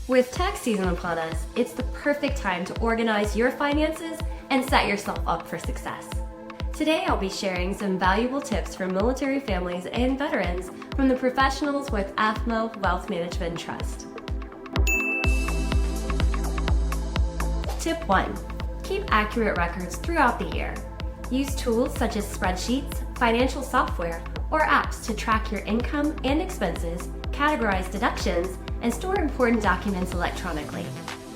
With tax season upon us, it's the perfect time to organize your finances and set yourself up for success. Today, I'll be sharing some valuable tips for military families and veterans from the professionals with AAFMAA Wealth Management Trust. Tip 1. Keep accurate records throughout the year. Use tools such as spreadsheets, financial software, or apps to track your income and expenses, categorize deductions, and store important documents electronically.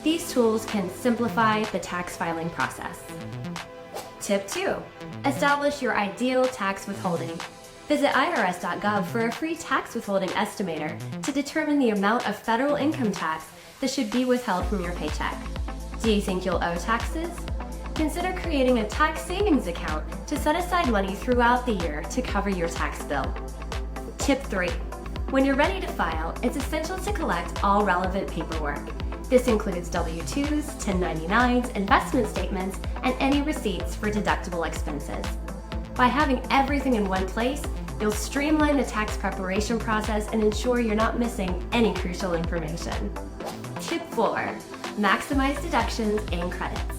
These tools can simplify the tax filing process. Tip 2. Establish your ideal tax withholding. Visit irs.gov for a free tax withholding estimator to determine the amount of federal income tax that should be withheld from your paycheck. Do you think you'll owe taxes? Consider creating a tax savings account to set aside money throughout the year to cover your tax bill. Tip 3. When you're ready to file, it's essential to collect all relevant paperwork. This includes W-2s, 1099s, investment statements, and any receipts for deductible expenses. By having everything in one place, you'll streamline the tax preparation process and ensure you're not missing any crucial information. Tip 4. Maximize deductions and credits.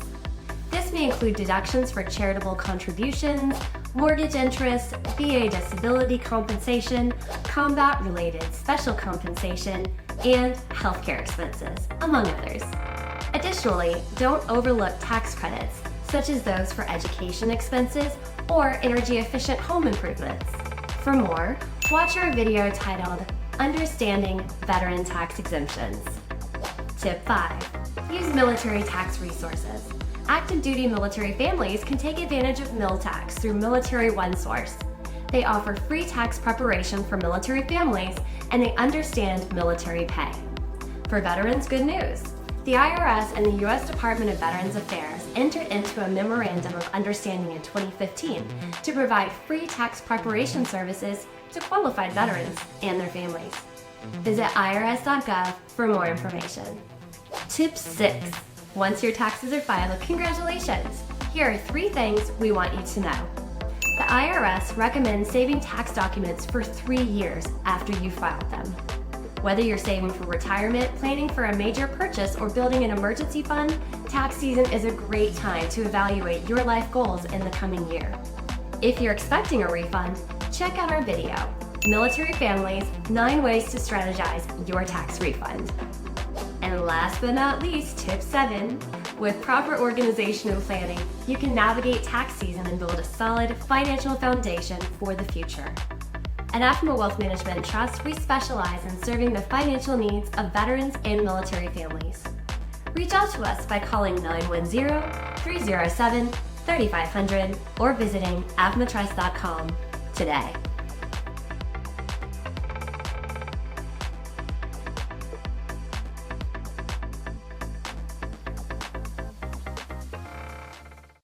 This may include deductions for charitable contributions, mortgage interest, VA disability compensation, combat-related special compensation, and healthcare expenses, among others. Additionally, don't overlook tax credits, such as those for education expenses or energy-efficient home improvements. For more, watch our video titled Understanding Veteran Tax Exemptions. Tip 5. Use military tax resources. Active duty military families can take advantage of MilTax through Military OneSource. They offer free tax preparation for military families, and they understand military pay. For veterans, good news. The IRS and the U.S. Department of Veterans Affairs entered into a Memorandum of Understanding in 2015 to provide free tax preparation services to qualified veterans and their families. Visit irs.gov for more information. Tip 6. Once your taxes are filed, congratulations! Here are 3 things we want you to know. The IRS recommends saving tax documents for 3 years after you filed them. Whether you're saving for retirement, planning for a major purchase, or building an emergency fund, tax season is a great time to evaluate your life goals in the coming year. If you're expecting a refund, check out our video, Military Families, 9 Ways to Strategize Your Tax Refund. And last but not least, tip 7. With proper organization and planning, you can navigate tax season and build a solid financial foundation for the future. At AAFMAA Wealth Management Trust, we specialize in serving the financial needs of veterans and military families. Reach out to us by calling 910-307-3500 or visiting AAFMAATrust.com today.